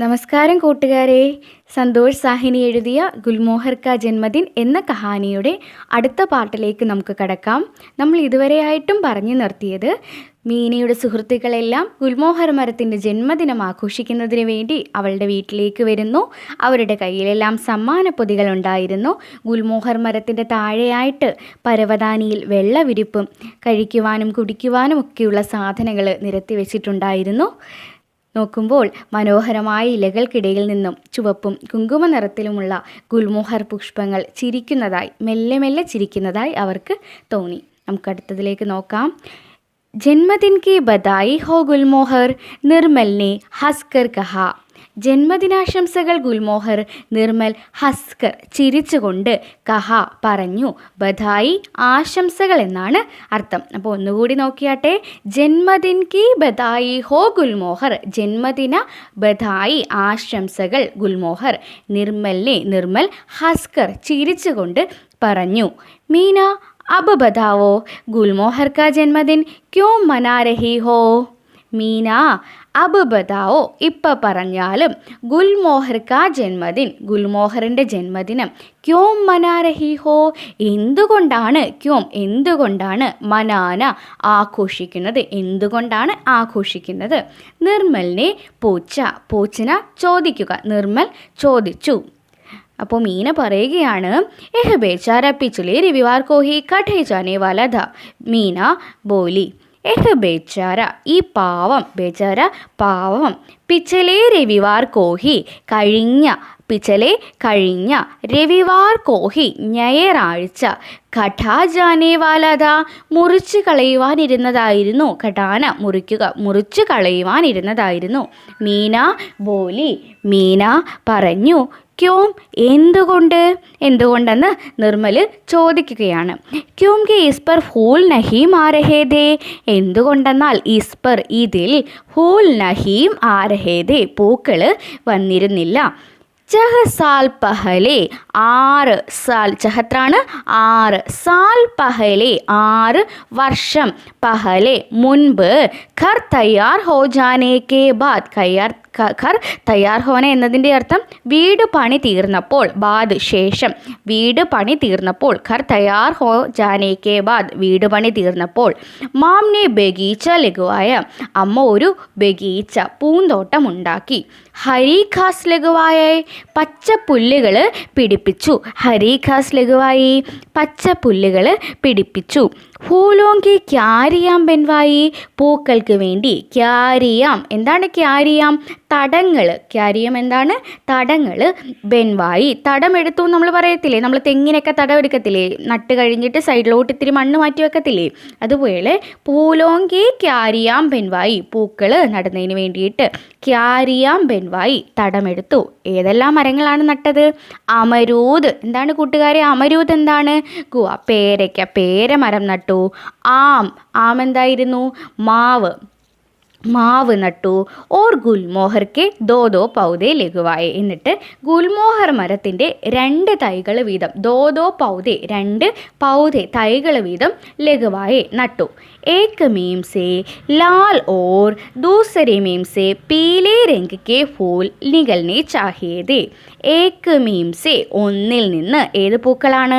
നമസ്കാരം കൂട്ടുകാരെ. സന്തോഷ് സാഹിനി എഴുതിയ ഗുൽമോഹർ കാ ജന്മദിൻ എന്ന കഹാനിയുടെ അടുത്ത പാട്ടിലേക്ക് നമുക്ക് കടക്കാം. നമ്മൾ ഇതുവരെയായിട്ടും പറഞ്ഞു നിർത്തിയത് മീനയുടെ സുഹൃത്തുക്കളെല്ലാം ഗുൽമോഹർ മരത്തിൻ്റെ ജന്മദിനം ആഘോഷിക്കുന്നതിന് വേണ്ടി അവളുടെ വീട്ടിലേക്ക് വരുന്നു. അവരുടെ കയ്യിലെല്ലാം സമ്മാനപ്പൊതികൾ ഉണ്ടായിരുന്നു. ഗുൽമോഹർ മരത്തിൻ്റെ താഴെയായിട്ട് പരവതാനിയിൽ വെള്ളവിരിപ്പും കഴിക്കുവാനും കുടിക്കുവാനും ഒക്കെയുള്ള സാധനങ്ങൾ നിരത്തി വെച്ചിട്ടുണ്ടായിരുന്നു. നോക്കുമ്പോൾ മനോഹരമായ ഇലകൾക്കിടയിൽ നിന്നും ചുവപ്പും കുങ്കുമ നിറത്തിലുമുള്ള ഗുൽമോഹർ പുഷ്പങ്ങൾ ചിരിക്കുന്നതായി മെല്ലെ മെല്ലെ ചിരിക്കുന്നതായി അവർക്ക് തോന്നി. നമുക്കടുത്തതിലേക്ക് നോക്കാം. ജന്മദിൻ കി ബധായി ഹോ ഗുൽമോഹർ, നിർമ്മൽ ने हंसकर कहा. ജന്മദിനാശംസകൾ ഗുൽമോഹർ, നിർമ്മൽ ഹസ്കർ ചിരിച്ചുകൊണ്ട്, കഹ പറഞ്ഞു, ബധായി ആശംസകൾ എന്നാണ് അർത്ഥം. അപ്പോൾ ഒന്നുകൂടി നോക്കിയാട്ടെ. ജന്മദിൻ കി ബധായി ഹോ ഗുൽമോഹർ, ജന്മദിന ബധായി ആശംസകൾ ഗുൽമോഹർ, നിർമ്മലിനെ നിർമ്മൽ ഹസ്കർ ചിരിച്ചുകൊണ്ട് പറഞ്ഞു. മീന अब बताओ गुलमोहर का जन्मदिन क्यों मना रही हो. മീന അബ് ബതാവോ ഇപ്പം പറഞ്ഞാലും ഗുൽമോഹർ കാ ജന്മദിൻ ഗുൽമോഹറിൻ്റെ ജന്മദിനം ക്യോം മനാ രഹി ഹോ എന്തുകൊണ്ടാണ് മനാന ആഘോഷിക്കുന്നത് എന്തുകൊണ്ടാണ് ആഘോഷിക്കുന്നത്. നിർമ്മലിനെ പൂച്ചന ചോദിക്കുക നിർമ്മൽ ചോദിച്ചു. അപ്പോൾ മീന പറയുകയാണ്, എഹ് ബേച്ചാര പിछले रविवार को ही कटे जाने वाला था. മീന ബോലി എഹ് ബേച്ചാര ഈ പാവം ബേച്ചാര പാവം പിछले रविवार को ही കഴിഞ്ഞ രവിവാർ കോഹി ഞായറാഴ്ച കഠാ ജാനേ വാലത മുറിച്ചു കളയുവാനിരുന്നതായിരുന്നു. കഠാന മുറിച്ചു കളയുവാനിരുന്നതായിരുന്നു. മീന ബോലി മീന പറഞ്ഞു. ക്യോം എന്തുകൊണ്ടെന്ന് നിർമ്മൽ ചോദിക്കുകയാണ്. ക്യോംകി ഇസ്പർ ഫൂൽ നഹീം ആ രഹേ ഥേ എന്തുകൊണ്ടെന്നാൽ ഇസ്പർ ഇതിൽ ഫൂൽ നഹീം ആ രഹേ ഥേ പൂക്കൾ വന്നിരുന്നില്ല. ചഹ് സാൽ പഹലെ 6 സാൽ ചഹത്രാണ് 6 സാൽ പഹലെ 6 വർഷം പഹലെ മുൻപ് ഘർ തയ്യാർ ഹോ ജാനേ കെ ബാദ് ഘർ തയ്യാർ ഹോന എന്നതിൻ്റെ അർത്ഥം വീട് പണി തീർന്നപ്പോൾ, ബാദ് ശേഷം, വീട് പണി തീർന്നപ്പോൾ, ഘർ തയ്യാർ ഹോ ജാനേ കെ ബാദ് വീട് പണി തീർന്നപ്പോൾ. മാംനെ ബഗീച്ച ലഘുവായ അമ്മ ഒരു ബഗീച്ച പൂന്തോട്ടം ഉണ്ടാക്കി. ഹരി ഘാസ് ലഘുവായി പച്ചപ്പുല്ലുകൾ പിടിപ്പിച്ചു. ഹരി ഘാസ് ലഘുവായി പച്ചപ്പുല്ലുകൾ പിടിപ്പിച്ചു. ഫൂലോങ്കി ക്യാരിയാം ബെൻവായി പൂക്കൾക്ക് വേണ്ടി. ക്യാരിയാം എന്താണ് ക്യാരിയാം? തടങ്ങൾ. ക്യാരിയം എന്താണ്? തടങ്ങൾ. ബെൻവായി തടമെടുത്തു നമ്മൾ പറയത്തില്ലേ, നമ്മൾ തെങ്ങിനൊക്കെ തടമെടുക്കത്തില്ലേ, നട്ട് കഴിഞ്ഞിട്ട് സൈഡിലോട്ട് ഇത്തിരി മണ്ണ് മാറ്റി വെക്കത്തില്ലേ, അതുപോലെ പൂലോങ്കി ക്യാരിയാം ബെൻവായി പൂക്കൾ നടുന്നതിന് വേണ്ടിയിട്ട് ക്യാരിയാം ബെൻവായി തടമെടുത്തു. ഏതെല്ലാം മരങ്ങളാണ് നട്ടത്? അമരൂദ്. എന്താണ് കൂട്ടുകാരെ അമരൂദ്? എന്താണ്? ഗുവ പേരയ്ക്ക പേരമരം നട്ടു. ആം എന്തായിരുന്നു? മാവ് നട്ടു. ഓർ ഗുൽമോഹർക്ക് ദോ പൗതേ ലഘുവായി എന്നിട്ട് ഗുൽമോഹർ മരത്തിൻ്റെ 2 തൈകൾ വീതം ദോ പൗതേ 2 പൗതേ തൈകൾ വീതം ലഘുവായി നട്ടു. एक मीम से लाल और दूसरे मीम से पीले रंग के फूल निकलने चाहिए थे. ഏക്ക് മീംസെ ഒന്നിൽ നിന്ന് ഏത് പൂക്കളാണ്?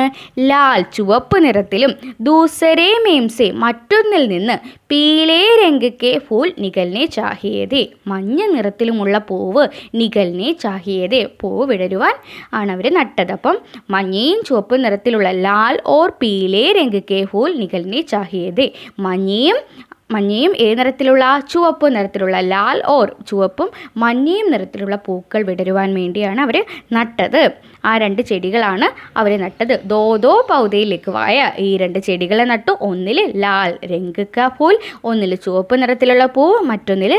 ലാൽ ചുവപ്പ് നിറത്തിലും, ദൂസരേ മീംസെ മറ്റൊന്നിൽ നിന്ന്, പീലേ രംഗക്കെ ഫൂൽ നികൽനെ ചാഹിയതേ മഞ്ഞ നിറത്തിലുമുള്ള പൂവ്, നികൽനെ ചാഹിയതേ പൂവ് വിടരുവാൻ ആണ് അവർ നട്ടത്. അപ്പം മഞ്ഞയും ചുവപ്പ് നിറത്തിലുള്ള ലാൽ ഓർ പീലേ രംഗക്കെ ഫൂൽ നികൽനെ ചാഹിയതേ മഞ്ഞയും ഏത് നിറത്തിലുള്ള? ചുവപ്പ് നിറത്തിലുള്ള. ലാൽ ഓർ ചുവപ്പും മഞ്ഞയും നിറത്തിലുള്ള പൂക്കൾ വിടരുവാൻ വേണ്ടിയാണ് അവർ നട്ടത്. ആ 2 ചെടികളാണ് അവർ നട്ടത്. ദോ പൗതേ ലഘുവായ ഈ 2 ചെടികളെ നട്ടു. ഒന്നിൽ ലാൽ രംഗ് കാ ഫൂൽ, ഒന്നിൽ ചുവപ്പ് നിറത്തിലുള്ള പൂവ്, മറ്റൊന്നിൽ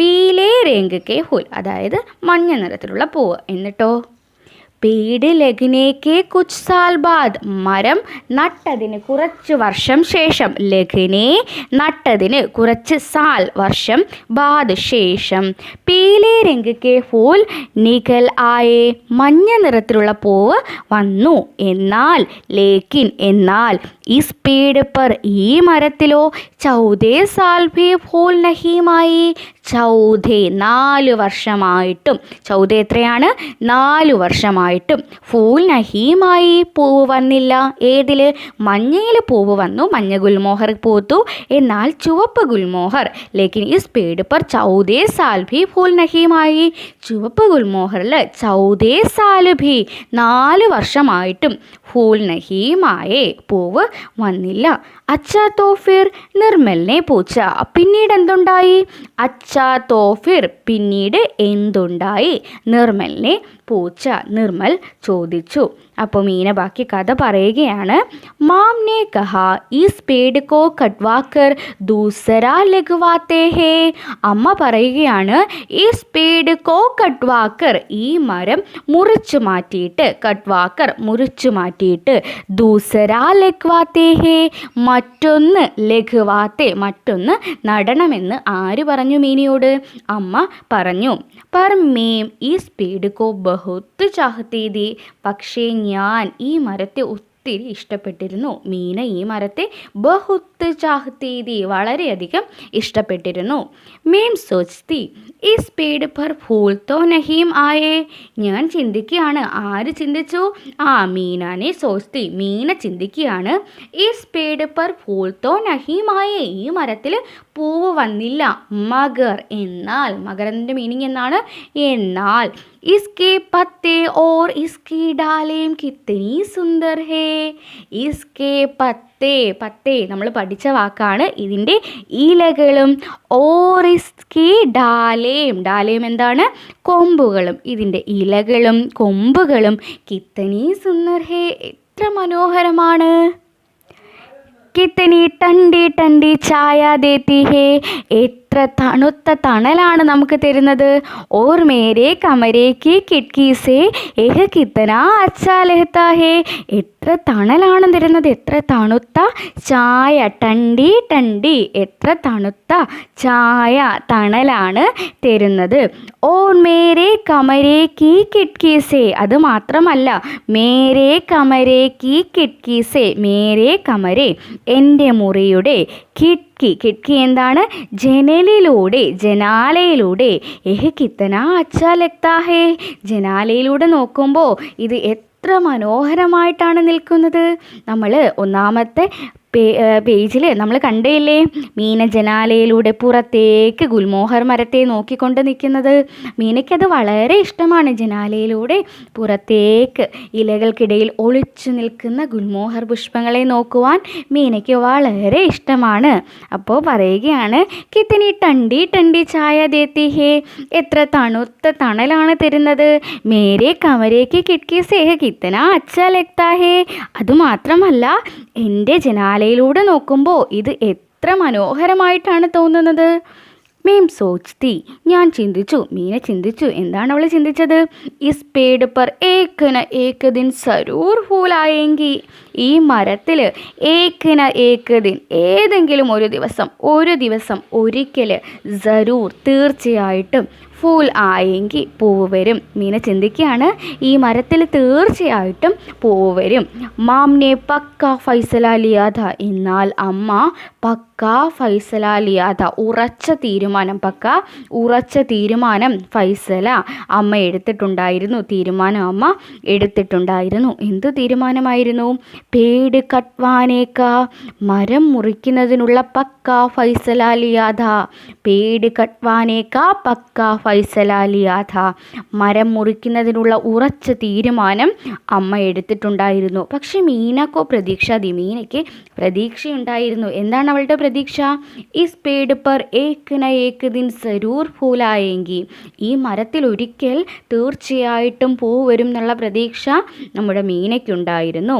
പീലേ രംഗ് കെ ഫൂൽ അതായത് മഞ്ഞ നിറത്തിലുള്ള പൂവ്. എന്നിട്ടോ പേട് ലഗ്നേക്ക് കുച്ച് സാൽ ബാദ് മരം നട്ടതിന് കുറച്ച് വർഷം ശേഷം. ലഗ്നെ നട്ടതിന് കുറച്ച് സാൽ വർഷം, ബാദ് ശേഷം. പീലേ രംഗ് കെ ഫൂൽ നികൽ ആയേ മഞ്ഞ നിറത്തിലുള്ള പൂവ് വന്നു. എന്നാൽ ഇസ് പേട് പർ ഈ മരത്തിലോ 14 സാൽ ഭി ഫൂൽ നഹീമായി ചൗധേ 4 വർഷമായിട്ടും. ചൗധേ എത്രയാണ്? 4 വർഷമായിട്ടും. ഫൂൽ നഹീമായി പൂവ് വന്നില്ല. ഏതിൽ? മഞ്ഞയിൽ പൂവ് വന്നു, മഞ്ഞ ഗുൽമോഹർ പൂത്തു. എന്നാൽ ചുവപ്പ് ഗുൽമോഹർ ലേക്കിൻ ഇസ് പേട് പർ 14 സാൽ ഭി ഫൂൽ നഹീമായി. ചുവപ്പ് ഗുൽമോഹറിൽ 14 സാൽ ഭി 4 വർഷമായിട്ടും ഫൂൽ നഹീമായേ പൂവ് വന്നില്ല. അച്ഛാ തോഫിർ നിർമ്മലിനെ പൂച്ച. പിന്നീട് എന്തുണ്ടായി? അച്ഛാ തോഫിർ പിന്നീട് എന്തുണ്ടായി? നിർമ്മലിനെ പൂച്ച, നിർമ്മൽ ചോദിച്ചു. അപ്പോൾ മീന ബാക്കി കഥ പറയുകയാണ്. മാം ने कहा इस पेड़ को कटवाकर दूसरा लगवाते हैं. അമ്മ പറയുകയാണ് इस पेड़ को कटवाकर ഈ മരം മുറിച്ചു മാറ്റിയിട്ട്, കട്വാക്കർ മുറിച്ചു മാറ്റിയിട്ട്, ദൂസരാ ലഗ്വാത്തെ ഹേ മറ്റൊന്ന്, ലഘുവാത്തെ മറ്റൊന്ന് നടണമെന്ന് ആര് പറഞ്ഞു മീനയോട്? അമ്മ പറഞ്ഞു. पर मैं इस पेड़ को बहुत चाहती थी. പക്ഷേ ഞാൻ ഈ മരത്തെ ഒത്തിരി ഇഷ്ടപ്പെട്ടിരുന്നു. മീന ഈ മരത്തെ ബഹുത്ത് ചാഹത്തി തി വളരെയധികം ഇഷ്ടപ്പെട്ടിരുന്നു. മേം സോച്തി ഇസ് പേട് പർ ഫൂൽ തോ നഹീം ആയേ. ഞാൻ ചിന്തിക്കുകയാണ്. ആര് ചിന്തിച്ചു? മീനാനെ സോച്തി മീന ചിന്തിക്കുകയാണ്. ഇസ് പേട് പർ ഫൂൽ തോ നഹീം ആയേ ഈ മരത്തിൽ പൂവ് വന്നില്ല. മഗർ എന്നാൽ, മഗറിൻ്റെ മീനിങ് എന്നാണ് എന്നാൽ. इसके पत्ते और इसकी डालें कितनी सुंदर है. इसके പത്തേ നമ്മൾ പഠിച്ച വാക്കാണ്. ഇതിൻ്റെ ഇലകളും, ഓർ ഇസ്കി ഡാലേം എന്താണ്? കൊമ്പുകളും. ഇതിൻ്റെ ഇലകളും കൊമ്പുകളും കിത്തനി സുന്ദർ ഹേ എത്ര മനോഹരമാണ്. കിത്തനി ടണ്ടി ടണ്ടി ചായ ദേത്തി ഹേ എത്ര തണുത്ത തണലാണ് നമുക്ക് തരുന്നത്. ഓർ മേരെ കമരേക്ക് കിട്കി സേ ഏഹ് കിത്തനാ അച്ഛാ ലഹത്താ ഹേ എത്ര തണലാണ് തരുന്നത്, എത്ര തണുത്ത ചായ. ടണ്ടി ടണ്ടി എത്ര തണുത്ത ചായ, തണലാണ് തരുന്നത്. ഓർ മേരെ കമരേക്ക് കിട്കി സേ അത് മാത്രമല്ല, മേരെ കമരേക്ക് കിട്കി സേ മേരെ കമരേ എൻ്റെ മുറിയുടെ കിട്കി എന്താണ്? ജനലിലൂടെ, ജനാലയിലൂടെ. എഹ് കിത്തനാ അച്ഛാ ലഗ്താ ഹേ ജനാലയിലൂടെ നോക്കുമ്പോൾ ഇത് എത്ര മനോഹരമായിട്ടാണ് നിൽക്കുന്നത്. നമ്മൾ ഒന്നാമത്തെ പേജിൽ നമ്മൾ കണ്ടേയില്ലേ, മീന ജനാലയിലൂടെ പുറത്തേക്ക് ഗുൽമോഹർ മരത്തെ നോക്കിക്കൊണ്ട് നിൽക്കുന്നത്. മീനയ്ക്കത് വളരെ ഇഷ്ടമാണ്. ജനാലയിലൂടെ പുറത്തേക്ക് ഇലകൾക്കിടയിൽ ഒളിച്ചു നിൽക്കുന്ന ഗുൽമോഹർ പുഷ്പങ്ങളെ നോക്കുവാൻ മീനയ്ക്ക് വളരെ ഇഷ്ടമാണ്. അപ്പോൾ പറയുകയാണ്, കിത്തനി ടണ്ടി ടണ്ടി ചായ ദേത്തി ഹേ എത്ര തണുത്ത തണലാണ് തരുന്നത്. മേരെ കമരേക്ക് കിട്കി സേ കിത്തനാ അച്ഛാ ലഗ്താ ഹേ അതുമാത്രമല്ല, എൻ്റെ ജനാലയിലൂടെ നോക്കുമ്പോൾ ഇത് എത്ര മനോഹരമായിട്ടാണ് തോന്നുന്നത്. മേം സോച്തി ഞാൻ ചിന്തിച്ചു. മീന ചിന്തിച്ചു. എന്താണ് അവൾ ചിന്തിച്ചത്? ഇസ് പേട് പർ ഏക് ന ഏക് ദിൻ സരൂർ ഫൂലായെങ്കിൽ ഈ മരത്തിൽ ഏക് ന ഏക് ദിൻ ഏതെങ്കിലും ഒരു ദിവസം ഒരിക്കൽ സരൂർ തീർച്ചയായിട്ടും ഫൂൽ ആയെങ്കിൽ പൂവ് വരും. മീന ചിന്തിക്കുകയാണ് ഈ മരത്തിൽ തീർച്ചയായിട്ടും പൂവ് വരും. മാംനെ പക്ക ഫൈസല ലിയാഥ എന്നാൽ അമ്മ പക്ക ഫൈസല ലിയാഥ ഉറച്ച തീരുമാനം ഫൈസല അമ്മ എടുത്തിട്ടുണ്ടായിരുന്നു. തീരുമാനം അമ്മ എടുത്തിട്ടുണ്ടായിരുന്നു. എന്ത് തീരുമാനമായിരുന്നു? പേട് കട്വാനേക്ക മരം മുറിക്കുന്നതിനുള്ള പക്ക ഫൈസല ലിയാഥ പേട് കട്വാനേക്ക പക്ക ഫൈസല ലിയാഥ മരം മുറിക്കുന്നതിനുള്ള ഉറച്ച തീരുമാനം അമ്മ എടുത്തിട്ടുണ്ടായിരുന്നു. പക്ഷെ മീനക്കോ മീനയ്ക്ക് പ്രതീക്ഷയുണ്ടായിരുന്നു. എന്താണ് അവളുടെ പ്രതീക്ഷ? ഇസ് പേട് പർ ഏക് ന ഏക് ദിൻ സരൂർ ഫൂലായെങ്കിൽ ഈ മരത്തിൽ ഒരിക്കൽ തീർച്ചയായിട്ടും പൂ വരും എന്നുള്ള പ്രതീക്ഷ നമ്മുടെ മീനയ്ക്കുണ്ടായിരുന്നു.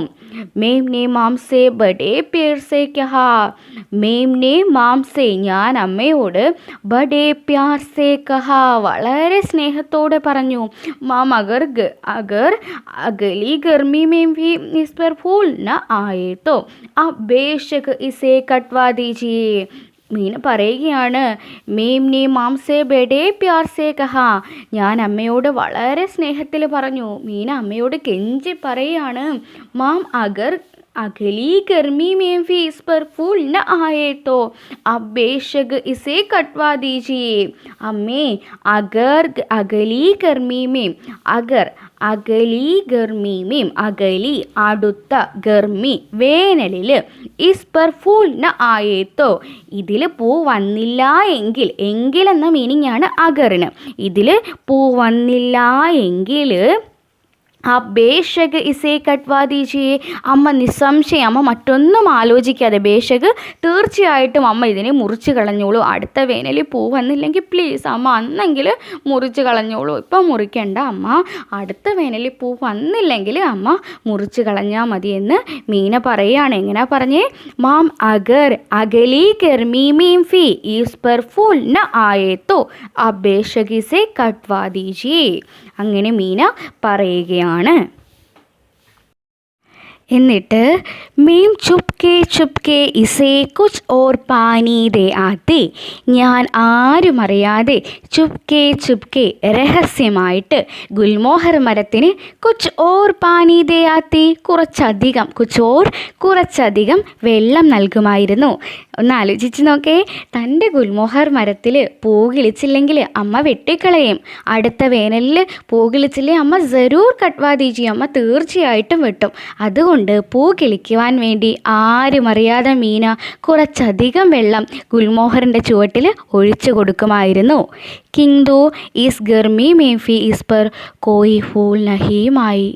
മേം നെ മാംസേ ബഡേ പേർ സേ കഹാ മേം നെ മാംസേ ഞാൻ അമ്മയോട് ബഡേ പ്യാർ സേ കഹാ വളരെ സ്നേഹത്തോടെ പറഞ്ഞു. മാം അഗർ അഗലി ഗർമി മേം ഭി ഇസ് पर फूल न आए तो आप बेशक इसे कटवा दीजिए. മീന പറയുകയാണ്, മേം നെ മാംസേ ബഡേ പ്യാർ സേ കഹാ ഞാൻ അമ്മയോട് വളരെ സ്നേഹത്തിൽ പറഞ്ഞു. മീന അമ്മയോട് കെഞ്ചി പറയുകയാണ്, മാം अगली गर्मी में भी इस पर फूल न आए तो अब बेशक इसे कटवा दीजिए. അമ്മേ, അകലി ഗർമീമേം, അകലി അടുത്ത, ഗർമി വേനലിൽ, ഇസ് പർ ഫൂൽ ന ആയേത്തോ ഇതിൽ പൂ വന്നില്ല എങ്കിൽ എന്ന മീനിങ് ആണ് അഗറിന്. ഇതിൽ പൂ വന്നില്ല എങ്കിൽ ബേഷക് ഇസേ കട്വാ ദീജിയെ. അമ്മ നിസ്സംശയം, അമ്മ മറ്റൊന്നും ആലോചിക്കാതെ, ബേഷക് തീർച്ചയായിട്ടും അമ്മ ഇതിനെ മുറിച്ച് കളഞ്ഞോളൂ. അടുത്ത വേനലിൽ പൂ വന്നില്ലെങ്കിൽ പ്ലീസ് അമ്മ അന്നെങ്കിൽ മുറിച്ച് കളഞ്ഞോളൂ. ഇപ്പം മുറിക്കണ്ട അമ്മ, അടുത്ത വേനലിൽ പൂ വന്നില്ലെങ്കിൽ അമ്മ മുറിച്ച് കളഞ്ഞാൽ മതി എന്ന് മീന പറയുകയാണ്. എങ്ങനെയാ പറഞ്ഞേ? മാം അഗലി ഗർമി മീം ഫി ഈസ് പർ ഫൂൽ ന ആയേ തോ അബ് ബേഷക് ഇസേ കട്വാ ദീജിയെ. അങ്ങനെ മീന പറയുകയാണ്. എന്നിട്ട് മീം ചുപ്കെ ഇസേ കുച്ച് ഓർ പാനി ദേ ആത്തി. ഞാൻ ആരും അറിയാതെ ചുപ്കെ രഹസ്യമായിട്ട് ഗുൽമോഹർ മരത്തിന് കുച്ച് ഓർ പാനി ദേ ആത്തി, കുറച്ചധികം വെള്ളം നൽകുമായിരുന്നു. ഒന്ന് ആലോചിച്ച് നോക്കേ, തൻ്റെ ഗുൽമോഹർ മരത്തിൽ പൂ കിളിച്ചില്ലെങ്കിൽ അമ്മ വെട്ടിക്കളയും. അടുത്ത വേനലിൽ പൂ കിളിച്ചില്ലേ അമ്മ ജരൂർ കട്വാ ദീജി, അമ്മ തീർച്ചയായിട്ടും വെട്ടും. അതുകൊണ്ട് പൂ കിളിക്കുവാൻ വേണ്ടി ആരും അറിയാതെ മീന കുറച്ചധികം വെള്ളം ഗുൽമോഹറിൻ്റെ ചുവട്ടിൽ ഒഴിച്ചു കൊടുക്കുമായിരുന്നു. കിന്തു ഈസ് ഗർമി മേഫി ഇസ് പർ കോയി ഫൂൽ നഹീമായി.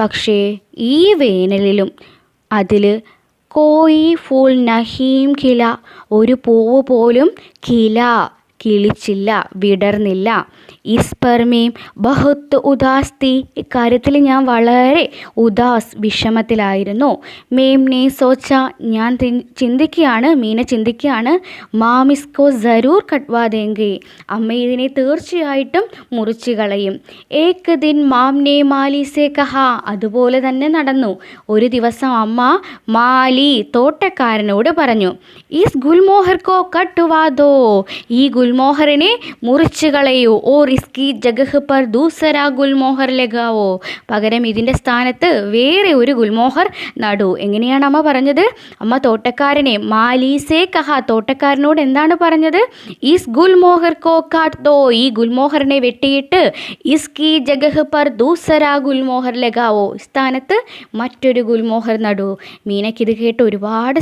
പക്ഷേ ഈ വേനലിലും അതിൽ കോയി ഫൂൽ നഹീം കില, ഒരു പൂവ് പോലും കിളിച്ചില്ല, വിടർന്നില്ല. ഇസ്പർമേം ബഹുത്ത് ഉദാസ്തി, ഇക്കാര്യത്തിൽ ഞാൻ വളരെ വിഷമത്തിലായിരുന്നു. മേംനെ സോച്ച, ഞാൻ മീന ചിന്തിക്കുകയാണ്. മാമിസ്കോ ജരൂർ കട്വാ ദേങ്കെ, അമ്മ ഇതിനെ തീർച്ചയായിട്ടും മുറിച്ച് കളയും. ഏക് ദിൻ മാംനെ മാലി സേ കഹ, അതുപോലെ തന്നെ നടന്നു. ഒരു ദിവസം അമ്മ മാലി തോട്ടക്കാരനോട് പറഞ്ഞു, ഇസ് ഗുൽമോഹർ കോ കട്വാ ദോ, ഈ ഗുൽമോഹറിനെ മുറിച്ച് കളയൂ. ഓർ ഇസ്കി ജഗഹ് പർ ദൂസരാ ഗുൽമോഹർ ലഗാവോ, പകരം ഇതിൻ്റെ സ്ഥാനത്ത് വേറെ ഒരു ഗുൽമോഹർ നടൂ. എങ്ങനെയാണ് അമ്മ പറഞ്ഞത്? അമ്മ തോട്ടക്കാരനെ മാലീസേ കഹ, തോട്ടക്കാരനോട് എന്താണ് പറഞ്ഞത്? ഇസ് ഗുൽമോഹർ കോ കാട്ട് ദോ, ഈ ഗുൽമോഹറിനെ വെട്ടിയിട്ട് ഇസ്കി ജഗഹ് പർ ദൂസരാ ഗുൽമോഹർ ലഗാവോ, സ്ഥാനത്ത് മറ്റൊരു ഗുൽമോഹർ നടൂ. മീനയ്ക്കിത് കേട്ട് ഒരുപാട്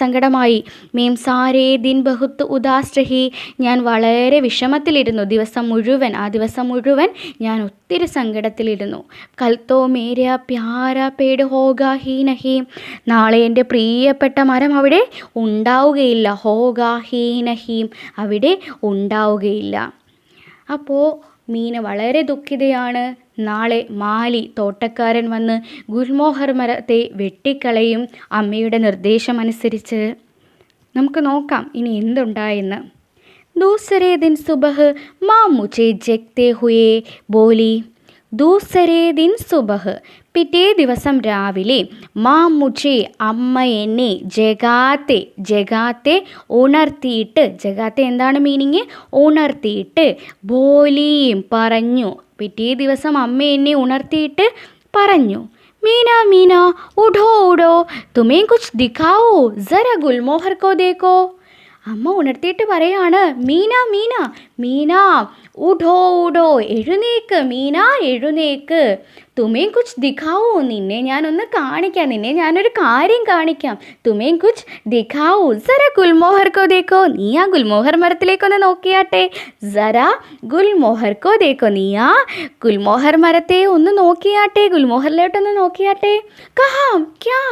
സങ്കടമായി. മീം സാരേ ദിൻ ബഹുത്ത് ഉദാസ് രഹി, ഞാൻ വളരെ വിഷമത്തിലിരുന്നു. ആ ദിവസം മുഴുവൻ ഞാൻ ഒത്തിരി സങ്കടത്തിലിരുന്നു. കൽത്തോ മേര പ്യാര പേട് ഹോഗാ ഹീ നഹീ, നാളെ എൻ്റെ പ്രിയപ്പെട്ട മരം അവിടെ ഉണ്ടാവുകയില്ല. ഹോഗാ ഹീ നഹീം, അവിടെ ഉണ്ടാവുകയില്ല. അപ്പോൾ മീന വളരെ ദുഃഖിതയാണ്. നാളെ മാലി തോട്ടക്കാരൻ വന്ന് ഗുൽമോഹർ മരത്തെ വെട്ടിക്കളയും അമ്മയുടെ നിർദ്ദേശമനുസരിച്ച്. നമുക്ക് നോക്കാം ഇനി എന്തുണ്ടായെന്ന്. दूसरे दिन सुबह माँ मुझे जगते हुए बोली. പിറ്റേ ദിവസം രാവിലെ മുझे അമ്മ എന്നെ ജഗാത്തെ ഉണർത്തിയിട്ട്, ജഗാത്തെ എന്താണ് മീനിങ്? ഉണർത്തിയിട്ട്, ബോലിയും പറഞ്ഞു. പിറ്റേ ദിവസം അമ്മ എന്നെ ഉണർത്തിയിട്ട് പറഞ്ഞു, മീന ഉഠോ തുമേം കുച്ച് ദിഖാവോ ജറാ ഗുൽമോഹർ കോ ദേഖോ. അമ്മ ഉണർത്തിയിട്ട് പറയാണ്, മീന ഉഠോ എഴുന്നേക്ക്, മീന എഴുന്നേക്ക്. തുമേം കുച്ച് ദിഖാവോ, നിന്നെ ഞാനൊന്ന് കാണിക്കാം, നിന്നെ ഞാനൊരു കാര്യം കാണിക്കാം. തുമേം കുച്ച് ദിഖാവോ ജറാ ഗുൽമോഹർ കോ ദേഖോ, നീ ആ ഗുൽമോഹർ മരത്തിലേക്കൊന്ന് നോക്കിയാട്ടെ. ജറാ ഗുൽമോഹർ കോ ദേഖോ, നീ ആ ഗുൽമോഹർ മരത്തെ ഒന്ന് നോക്കിയാട്ടെ, ഗുൽമോഹറിലോട്ടൊന്ന് നോക്കിയാട്ടെ. കഹാം ക്യാ,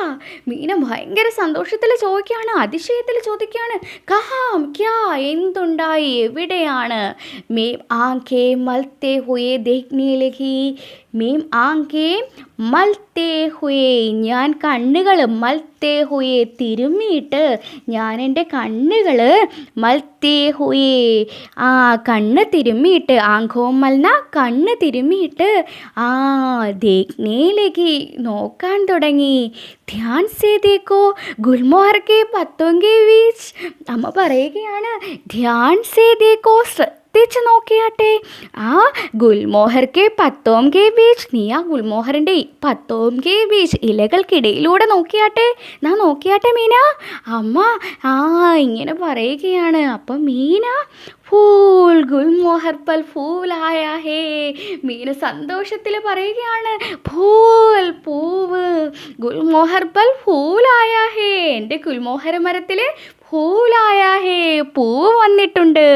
മീന ഭയങ്കര സന്തോഷത്തിൽ ചോദിക്കുകയാണ്, അതിശയത്തിൽ ചോദിക്കുകയാണ്. കഹാം ക്യാ, എന്തുണ്ടായി, എവിടെയാണ്? മേം ആങ്കേ മൽത്തെ ഹുയേ ദേഖ്നെ ലഗി. മീം ആങ്കേ മൽത്തേ ഹുയേ, ഞാൻ കണ്ണുകൾ മൽത്തേ ഹുയേ തിരുമ്മിയിട്ട്, ഞാൻ എൻ്റെ കണ്ണുകൾ മൽത്തേ ഹുയേ കണ്ണ് തിരുമ്മിയിട്ട്, ആങ്കോ മൽന കണ്ണ് തിരുമ്മിയിട്ട്, ദേഖ്നെ ലഗി നോക്കാൻ തുടങ്ങി. ധ്യാൻ സേ ദേഖോ ഗുൽമോഹർ കെ പത്തോം കെ ബീച്ച്, അമ്മ പറയുകയാണ്, ധ്യാൻ സേ ദേഖോ ശ്രദ്ധിച്ച് നോക്കിയാട്ടെ. ആ ഗുൽമോഹർക്കെ പത്തോം കെ ബീച്ച്, നീ ആ ഗുൽമോഹറിൻ്റെ പത്തോം കെ ബീച്ച് ഇലകൾക്കിടയിലൂടെ നോക്കിയാട്ടെ. നോക്കിയാട്ടെ മീന. അമ്മ ഇങ്ങനെ പറയുകയാണ്. അപ്പം മീന ഫൂൽ ഗുൽമോഹർ പൽ ഫൂലായാ ഹേ, മീന സന്തോഷത്തിൽ പറയുകയാണ്, ഫൂൽ പൂവ്, ഗുൽമോഹർ പൽ ഫൂലായാ ഹേ, എൻ്റെ ഗുൽമോഹര മരത്തിൽ ഫൂലായാ ഹേ, പൂവ് വന്നിട്ടുണ്ട്.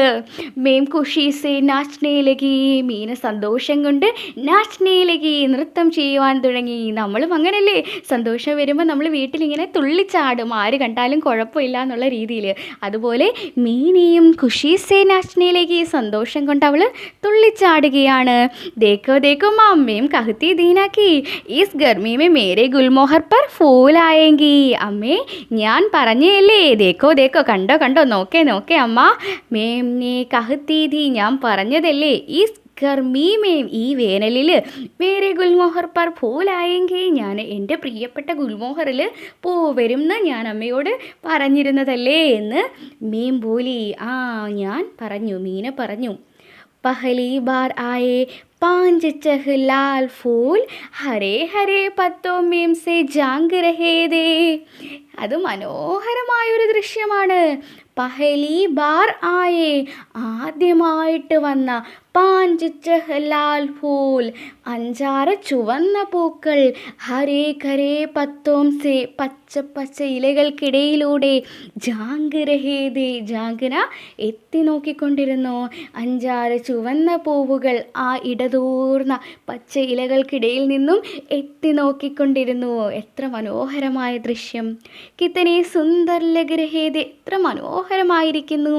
മേം ഖുഷി സേ നാച്നേ ലഗി, മീന സന്തോഷം കൊണ്ട് നാച്നേ ലഗി, നൃത്തം ചെയ്യുവാൻ തുടങ്ങി. നമ്മളും അങ്ങനല്ലേ, സന്തോഷം വരുമ്പോൾ നമ്മൾ വീട്ടിലിങ്ങനെ തുള്ളിച്ചാടും, ആര് കണ്ടാലും കുഴപ്പമില്ല എന്നുള്ള രീതിയിൽ. അതുപോലെ മീനയും ഖുഷി സേ നാച്നേ ലഗി, സന്തോഷം കൊണ്ട് അവൾ തുള്ളിച്ചാടുകയാണ്. ദേഖോ ദേഖോ അമ്മയും കഹത്തി ദീനാക്കി, ഈസ് ഗർമി മേ മേരെ ഗുൽമോഹർ പർ ഫൂൽ ആയെങ്കി, അമ്മേ ഞാൻ പറഞ്ഞല്ലേ, ദേഖോ ദേഖോ, കണ്ടോ കണ്ടോ, നോക്കേ നോക്കേ അമ്മ, മേം നേ കഹത്തി ദി, ഞാൻ പറഞ്ഞതല്ലേ, ഈസ് ഗർമി മേം, ഈ വേനലിൽ മേരെ ഗുൽമോഹർ പർ ഫൂലായെങ്കിൽ, ഞാൻ എൻ്റെ പ്രിയപ്പെട്ട ഗുൽമോഹറിൽ പൂ വരും എന്ന് ഞാൻ അമ്മയോട് പറഞ്ഞിരുന്നതല്ലേ എന്ന് മേം ബോലി, ഞാൻ പറഞ്ഞു, മീന പറഞ്ഞു. പഹലി ബാർ ആയേ പാഞ്ച് ചഹ് ലാൽ ഫൂൽ, ഹരേ ഹരേ പത്തോ മേം സേ ജാങ് രഹേ ദേ, അത് മനോഹരമായൊരു ദൃശ്യമാണ്. പഹലി ബാർ ആയേ, ആദ്യമായിട്ട് വന്ന, പാഞ്ച് ചഹ് ലാൽ ഫൂൽ, 5-6 ചുവന്ന പൂക്കൾ, ഹരേ ഖരേ പത്തോം സേ, പച്ച പച്ച ഇലകൾക്കിടയിലൂടെ, ജാങ്ക് രഹേ ദേ, ജാങ്കന എത്തി നോക്കിക്കൊണ്ടിരുന്നു. 5-6 ചുവന്ന പൂവുകൾ ആ ഇടതൂർന്ന പച്ച ഇലകൾക്കിടയിൽ നിന്നും എത്തി നോക്കിക്കൊണ്ടിരുന്നു. എത്ര മനോഹരമായ ദൃശ്യം. കിത്തനെ സുന്ദർ ലഗ് രഹേ ദേ, എത്ര മനോഹരമായിരിക്കുന്നു.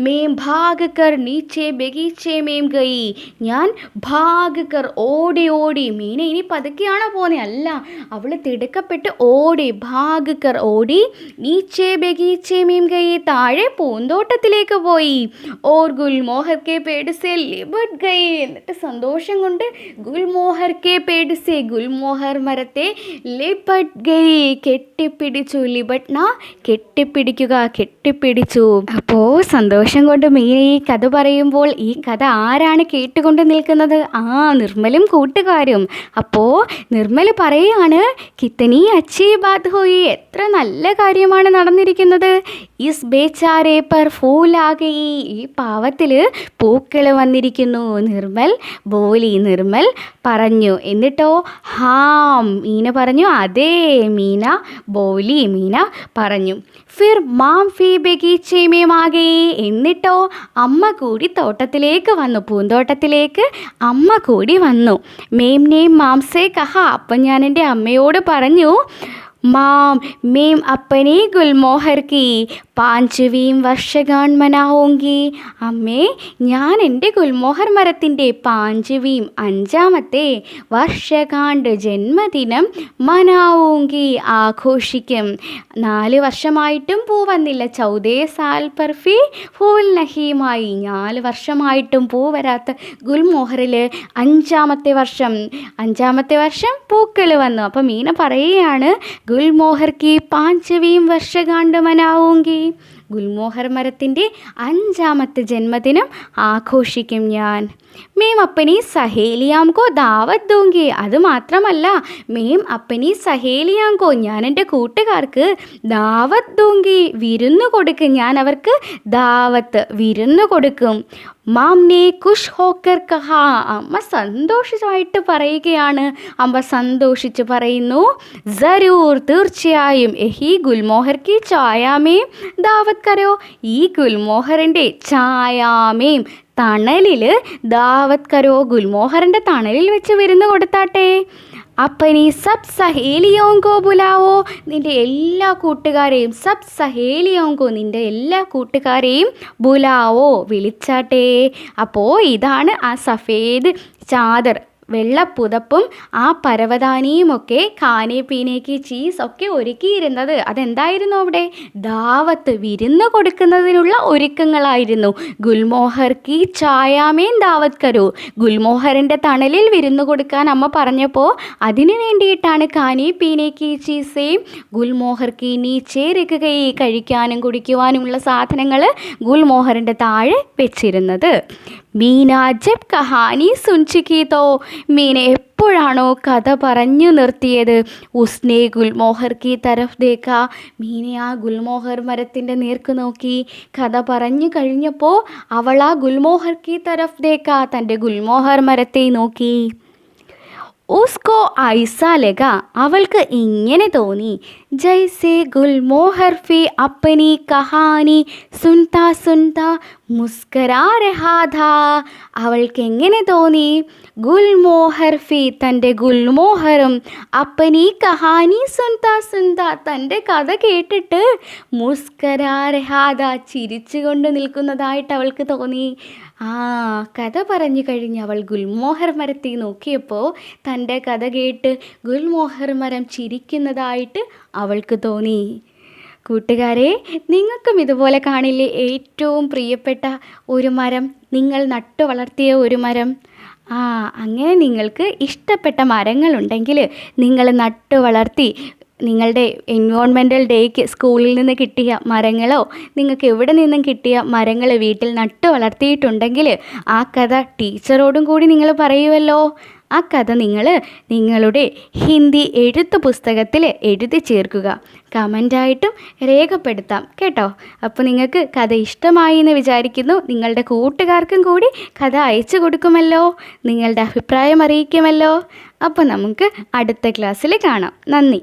മേം ഭാഗ് കർ നീച്ചെ ബഗീച്ചെ മേം ഗയി, ഞാൻ ഭാഗ് കർ, ഓടി ഓടി, മീന ഇനി പതുക്കെയാണോ പോകുന്നത്? അല്ല, അവൾ തിടുക്കപ്പെട്ട് ഓടി, ഭാഗ് കർ ഓടി, നീച്ചെ ബഗീച്ചെ മേം ഗയി, താഴെ പൂന്തോട്ടത്തിലേക്ക് പോയി. ഓർ ഗുൽമോഹർ കെ പേട് സെ ലിബട്ട് ഗയി, എന്നിട്ട് സന്തോഷം കൊണ്ട് ഗുൽമോഹർ കെ പേട് സെ, ഗുൽമോഹർ മരത്തെ ലിബട്ട് ഗയി, കെട്ടിപ്പിടിച്ചു. ലിബട്ട്ന കെട്ടിപ്പിടിക്കുക, കെട്ടിപ്പിടിച്ചു. അപ്പോൾ സന്തോഷം കൊണ്ട് മീന ഈ കഥ പറയുമ്പോൾ ഈ കഥ ആരാണ് കേട്ടുകൊണ്ട് നിൽക്കുന്നത്? നിർമ്മലും കൂട്ടുകാരും. അപ്പോൾ നിർമ്മൽ പറയാണ്, കിത്തനി അച്ചി ബാത് ഹോയി, എത്ര നല്ല കാര്യമാണ് നടന്നിരിക്കുന്നത്. ഇസ് ബേച്ചാരെ പർ ഫൂൽ ആ ഗയി, ഈ പാവത്തിൽ പൂക്കൾ വന്നിരിക്കുന്നു. നിർമ്മൽ ബോലി, നിർമ്മൽ പറഞ്ഞു. എന്നിട്ടോ മീന പറഞ്ഞു, അതെ. മീന ബോലി, മീന പറഞ്ഞു. ഫിർ മാം ഫി ബഗീച്ചെ മേം ആ ഗയി, എന്നിട്ടോ അമ്മ കൂടി തോട്ടത്തിലേക്ക് വന്നു, പൂന്തോട്ടത്തിലേക്ക് അമ്മ കൂടി വന്നു. മേം നേ മാം സേ കഹ, അപ്പം ഞാൻ എൻ്റെ അമ്മയോട് പറഞ്ഞു, മാം മേം അപ്പനെ ഗുൽമോഹർ കി 5വീം വർഷഗാൻ മനാഊങ്കി, അമ്മേ ഞാൻ എൻ്റെ ഗുൽമോഹർ മരത്തിൻ്റെ 5വീം 5ാമത്തെ വർഷകാണ്ട് ജന്മദിനം മനാഊങ്കി, ആഘോഷിക്കും. 4 വർഷമായിട്ടും പൂ വന്നില്ല. 14 സാൽ പർ ഫി ഫൂൽ നഹീമായി, 4 വർഷമായിട്ടും പൂ വരാത്ത ഗുൽമോഹറിൽ 5ാമത്തെ വർഷം പൂക്കൾ വന്നു. അപ്പം മീന പറയുകയാണ്, ഗുൽമോഹർ കി 5വീം വർഷകാണ്ട് മനാഊങ്കി, ഗുൽമോഹർ മരത്തിൻ്റെ 5ാമത്തെ ജന്മദിനം ആഘോഷിക്കും ഞാൻ. മേം അപ്പനി സഹേലിയാംകോ ദാവത് ദൂങ്കി, അത് മാത്രമല്ല മേം അപ്പനി സഹേലിയാംകോ, ഞാൻ എൻ്റെ കൂട്ടുകാർക്ക് ദാവത് ദൂങ്കി, വിരുന്ന് കൊടുക്കും. ഞാൻ അവർക്ക് ദാവത്ത്, വിരുന്ന് കൊടുക്കും. മാം നേ ഖുഷ് ഹോക്കർ കഹ, അമ്മ സന്തോഷമായിട്ട് പറയുകയാണ്. അമ്മ സന്തോഷിച്ച് പറയുന്നു, ജരൂർ, തീർച്ചയായും, എഹി ഗുൽമോഹർ കി ഛായാമേം ദാവത് കരോ, ഈ ഗുൽമോഹറിൻ്റെ ഛായാമേം, തണലിൽ ദാവത് കരോ, ഗുൽമോഹറിൻ്റെ തണലിൽ വെച്ച് വിരുന്ന് കൊടുത്താട്ടെ. അപ്പനി സബ് സഹേലിയോങ്കോ ബുലാവോ, നിൻ്റെ എല്ലാ കൂട്ടുകാരെയും, സബ് സഹേലിയോങ്കോ, നിൻ്റെ എല്ലാ കൂട്ടുകാരെയും ബുലാവോ, വിളിച്ചാട്ടെ. അപ്പോൾ ഇതാണ് ആ സഫേദ് ചാദർ, വെള്ളപ്പുതപ്പും ആ പരവതാനിയുമൊക്കെ ഖാനെ പീനേക്ക് ചീസ് ഒക്കെ ഒരുക്കിയിരുന്നത് അതെന്തായിരുന്നു? അവിടെ ദാവത്ത്, വിരുന്ന് കൊടുക്കുന്നതിനുള്ള ഒരുക്കങ്ങളായിരുന്നു. ഗുൽമോഹർ കി ചായാമേൻ ദാവത്ത് കരോ, ഗുൽമോഹറിൻ്റെ തണലിൽ വിരുന്ന് കൊടുക്കാൻ അമ്മ പറഞ്ഞപ്പോൾ അതിനു വേണ്ടിയിട്ടാണ് ഖാനെ പീനേക്ക് ചീസേയും ഗുൽമോഹർ കി നീച്ചേ രഖുകയെ, കഴിക്കാനും കുടിക്കുവാനുമുള്ള സാധനങ്ങൾ ഗുൽമോഹറിൻ്റെ താഴെ വെച്ചിരുന്നത്. മീന ജബ് കഹാനി സുൻചുക്കി തോ, മീന എപ്പോഴാണോ കഥ പറഞ്ഞു നിർത്തിയത്, ഉസ്നെ ഗുൽമോഹർ കി തരഫ് ദേഖ, മീന ആ ഗുൽമോഹർ മരത്തിൻ്റെ നേർക്ക് നോക്കി. കഥ പറഞ്ഞു കഴിഞ്ഞപ്പോൾ അവൾ ആ ഗുൽമോഹർ കി തരഫ് ദേഖ, തൻ്റെ ഗുൽമോഹർ മരത്തെ നോക്കി. ഉസ്കോ ഐസ ലഗ, അവൾക്ക് ഇങ്ങനെ തോന്നി, ജൈസെ ഗുൽമോഹർ ഫി അപ്പനി കഹാനി സുൻതാ സുൻതാ മുസ്കരാ രഹാ ഥാ, അവൾക്ക് എങ്ങനെ തോന്നി? ഗുൽമോഹർ ഫി, തൻ്റെ ഗുൽമോഹറും, അപ്പനി കഹാനി സുൻതാ സുൻതാ, തൻ്റെ കഥ കേട്ടിട്ട് മുസ്കരാ രഹാ ഥാ, ചിരിച്ചുകൊണ്ട് നിൽക്കുന്നതായിട്ട് അവൾക്ക് തോന്നി. കഥ പറഞ്ഞു കഴിഞ്ഞ് അവൾ ഗുൽമോഹർ മരത്തെ നോക്കിയപ്പോൾ തൻ്റെ കഥ കേട്ട് ഗുൽമോഹർ മരം ചിരിക്കുന്നതായിട്ട് അവൾക്ക് തോന്നി. കൂട്ടുകാരെ, നിങ്ങൾക്കും ഇതുപോലെ കാണില്ലേ ഏറ്റവും പ്രിയപ്പെട്ട ഒരു മരം, നിങ്ങൾ നട്ടു വളർത്തിയ ഒരു മരം? അങ്ങനെ നിങ്ങൾക്ക് ഇഷ്ടപ്പെട്ട മരങ്ങളുണ്ടെങ്കിൽ നിങ്ങൾ നട്ടു വളർത്തി നിങ്ങളുടെ എൻവയോൺമെൻറ്റൽ ഡേക്ക് സ്കൂളിൽ നിന്ന് കിട്ടിയ മരങ്ങളോ നിങ്ങൾക്ക് എവിടെ നിന്നും കിട്ടിയ മരങ്ങൾ വീട്ടിൽ നട്ടു വളർത്തിയിട്ടുണ്ടെങ്കിൽ ആ കഥ ടീച്ചറോടും കൂടി നിങ്ങൾ പറയുമല്ലോ. ആ കഥ നിങ്ങൾ നിങ്ങളുടെ ഹിന്ദി എഴുത്ത് പുസ്തകത്തിൽ എഴുതി ചേർക്കുക. കമൻ്റായിട്ടും രേഖപ്പെടുത്താം കേട്ടോ. അപ്പോൾ നിങ്ങൾക്ക് കഥ ഇഷ്ടമായി എന്ന് വിചാരിക്കുന്നു. നിങ്ങളുടെ കൂട്ടുകാർക്കും കൂടി കഥ അയച്ചു കൊടുക്കുമല്ലോ, നിങ്ങളുടെ അഭിപ്രായം അറിയിക്കുമല്ലോ. അപ്പോൾ നമുക്ക് അടുത്ത ക്ലാസ്സിൽ കാണാം. നന്ദി.